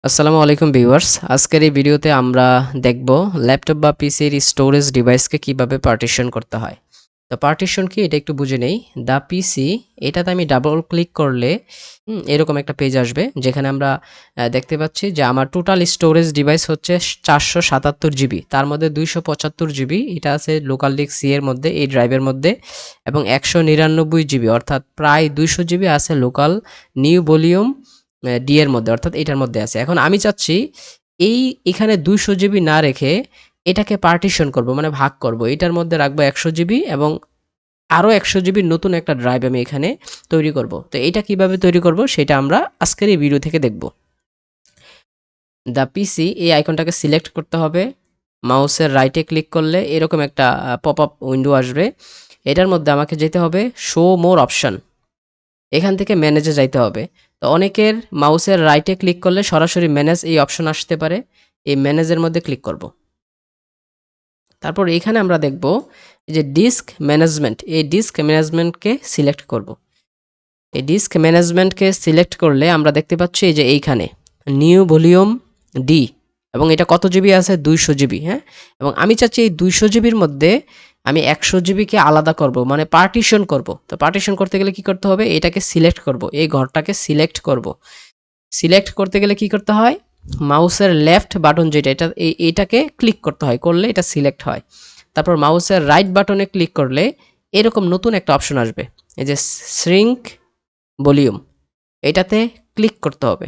আসসালামু আলাইকুম ভিউয়ার্স। আজকের এই ভিডিওতে আমরা দেখব ল্যাপটপ বা পিসির স্টোরেজ ডিভাইসকে কিভাবে পার্টিশন করতে হয়। তো পার্টিশন কি এটা একটু বুঝে নেই। দ্য পিসি এটাতে আমি ডাবল ক্লিক করলে এরকম একটা পেজ আসবে যেখানে আমরা দেখতে পাচ্ছি যে আমার টোটাল স্টোরেজ ডিভাইস হচ্ছে 477 জিবি। তার মধ্যে 275 জিবি এটা আছে লোকাল ডিস্ক সি এর মধ্যে, এই ড্রাইভের মধ্যে, এবং 199 জিবি অর্থাৎ প্রায় 200 জিবি আছে লোকাল নিউ ভলিউম ডি এর মধ্যে, অর্থাৎ এটার মধ্যে আছে। এখন আমি চাচ্ছি এখানে 200 জিবি না রেখে এটাকে পার্টিশন করব, মানে ভাগ করব। এটার মধ্যে রাখবো 100 জিবি এবং আরও 100 জিবির নতুন একটা ড্রাইভ আমি এখানে তৈরি করব। তো এটা কিভাবে তৈরি করব সেটা আমরা আজকের এই ভিডিও থেকে দেখব। দ্য পিসি এই আইকনটাকে সিলেক্ট করতে হবে। মাউসের রাইটে ক্লিক করলে এরকম একটা পপ আপ উইন্ডো আসবে। এটার মধ্যে আমাকে যেতে হবে শো মোর অপশন, এখান থেকে ম্যানেজে যাইতে হবে। তো অনেকের মাউসের রাইটে ক্লিক করলে সরাসরি ম্যানেজ এই অপশন আসতে পারে। এই ম্যানেজের মধ্যে ক্লিক করব। তারপর এখানে আমরা দেখব যে ডিস্ক ম্যানেজমেন্ট, এই ডিস্ক ম্যানেজমেন্টকে সিলেক্ট করব। এই ডিস্ক ম্যানেজমেন্টকে সিলেক্ট করলে আমরা দেখতে পাচ্ছি যে এইখানে নিউ ভলিউম ডি, এবং এটা কত জিবি আছে 200 জিবি। হ্যাঁ, এবং আমি চাচ্ছি এই 200 জিবির মধ্যে আমি 100 জিবিকে আলাদা করব, মানে পার্টিশন করব। তো পার্টিশন করতে গেলে কি করতে হবে, এটাকে সিলেক্ট করব, এই ঘরটাকে সিলেক্ট করব। সিলেক্ট করতে গেলে কি করতে হয়, মাউসের লেফট বাটন যেটা এটা এটাকে ক্লিক করতে হয়, করলে এটা সিলেক্ট হয়। তারপর মাউসের রাইট বাটনে ক্লিক করলে এরকম নতুন একটা অপশন আসবে, এই যে শ্রিঙ্ক ভলিউম, এটাতে ক্লিক করতে হবে।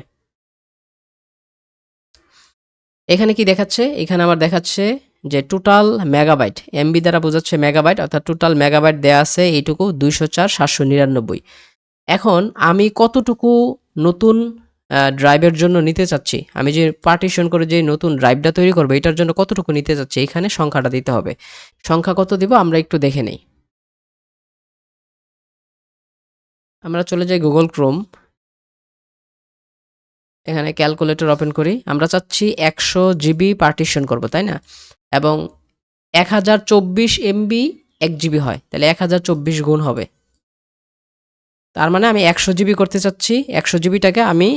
এখানে কি দেখাচ্ছে, এখানে আমার দেখাচ্ছে যে টোটাল মেগাবাইট, এমবি দ্বারা বোঝাচ্ছে মেগাবাইট, অর্থাৎ টোটাল মেগাবাইট দেয়া আছে এইটুকু 204,799। এখন আমি কতটুকু নতুন ড্রাইভের জন্য নিতে চাচ্ছি, আমি যে পার্টিশন করে যে নতুন ড্রাইভটা তৈরি করবো এটার জন্য কতটুকু নিতে চাচ্ছি, এখানে সংখ্যাটা দিতে হবে। সংখ্যা কত দিব আমরা একটু দেখে নেই। আমরা চলে যাই গুগল ক্রোম, এখানে ক্যালকুলেটর ওপেন করি। আমরা চাচ্ছি 100 জিবি পার্টিশন করব, তাই না? এবং 1024 এমবি 1 জিবি হয়, তাহলে 1024 গুণ হবে। তার মানে আমি 100 জিবি করতে চাচ্ছি, 100 জিবিটাকে আমি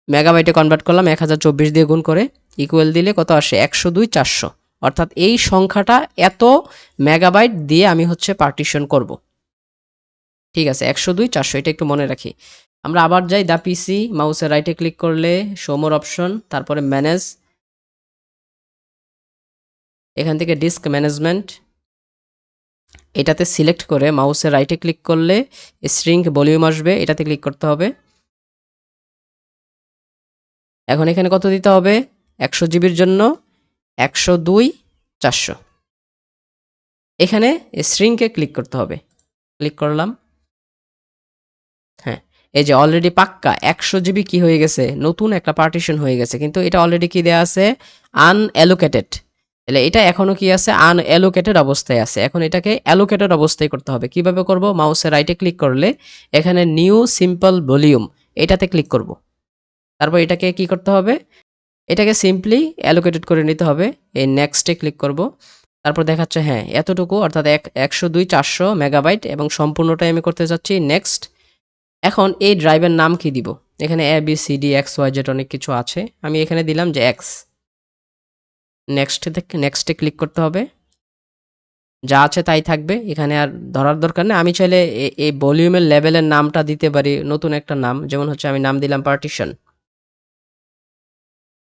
মেগাবাইটে কনভার্ট করলাম 1024 দিয়ে গুণ করে, ইকুয়াল দিলে কত আসে 102,400। অর্থাৎ এই সংখ্যাটা এত মেগাবাইট দিয়ে আমি হচ্ছে পার্টিশন করব। ঠিক আছে, 102,400, এটা একটু মনে রাখি। আমরা আবার যাই দা পিসি, মাউসের রাইটে ক্লিক করলে শো মোর অপশন, তারপরে ম্যানেজ, এখান থেকে ডিস্ক ম্যানেজমেন্ট, এটাতে সিলেক্ট করে মাউসের রাইটে ক্লিক করলে শ্রিঙ্ক ভলিউম আসবে, এটাতে ক্লিক করতে হবে। এখন এখানে কত দিতে হবে, 100 জিবির জন্য 102,400। এখানে শ্রিঙ্কে ক্লিক করতে হবে, ক্লিক করলাম। হ্যাঁ, এই যে অলরেডি পাক্কা 100 জিবি কি হয়ে গেছে, নতুন একটা পার্টিশন হয়ে গেছে, কিন্তু এটা অলরেডি কি দেয়া আছে আনঅ্যালোকেটেড। তাহলে এটা এখনো কি আছে, আনঅ্যালোকেটেড অবস্থায় আছে। এখন এটাকে অ্যালোকেটেড অবস্থায় করতে হবে। কিভাবে করব, মাউসের রাইটে ক্লিক করলে এখানে নিউ সিম্পল ভলিউম, এটাতে ক্লিক করব। তারপর এটাকে কি করতে হবে, এটাকে সিম্পলি অ্যালোকেটেড করে নিতে হবে। এই নেক্সটে ক্লিক করব। তারপর দেখাচ্ছে হ্যাঁ এতটুকু, অর্থাৎ 102,400 মেগাবাইট, এবং সম্পূর্ণটাই আমি করতে চাচ্ছি নেক্সট। এখন এই ড্রাইভের নাম কি দিব, এখানে A B C D X Y Z অনেক কিছু আছে, আমি এখানে দিলাম যে এক্স। নেক্সটে ক্লিক করতে হবে, যা আছে তাই থাকবে, এখানে আর ধরার দরকার নেই। আমি চাইলে এই ভলিউমের লেভেলের নামটা দিতে পারি নতুন একটা নাম, যেমন হচ্ছে আমি নাম দিলাম পার্টিশন,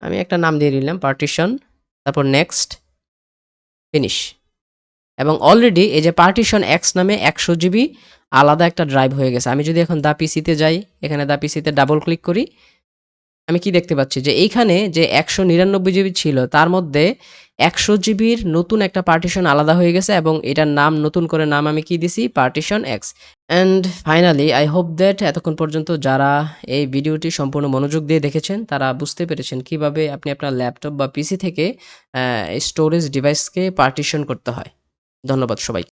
আমি একটা নাম দিয়ে দিলাম পার্টিশন। তারপর নেক্সট, ফিনিশ। এবং অলরেডি এই যে পার্টিশন এক্স নামে 100 জিবি আলাদা একটা ড্রাইভ হয়ে গেছে। আমি যদি এখন দা পিসিতে যাই, এখানে দা পিসিতে ডাবল ক্লিক করি, আমি কি দেখতে পাচ্ছি যে এইখানে যে 199 জিবি ছিল তার মধ্যে 100 জিবির নতুন একটা পার্টিশন আলাদা হয়ে গেছে, এবং এটার নাম নতুন করে নাম আমি কি দিছি, partition x. And finally I hope that এতক্ষণ পর্যন্ত যারা এই ভিডিওটি সম্পূর্ণ মনোযোগ দিয়ে দেখেছেন তারা বুঝতে পেরেছেন কিভাবে আপনি আপনার ল্যাপটপ বা পিসি থেকে স্টোরেজ ডিভাইসকে পার্টিশন করতে হয়। ধন্যবাদ সবাই।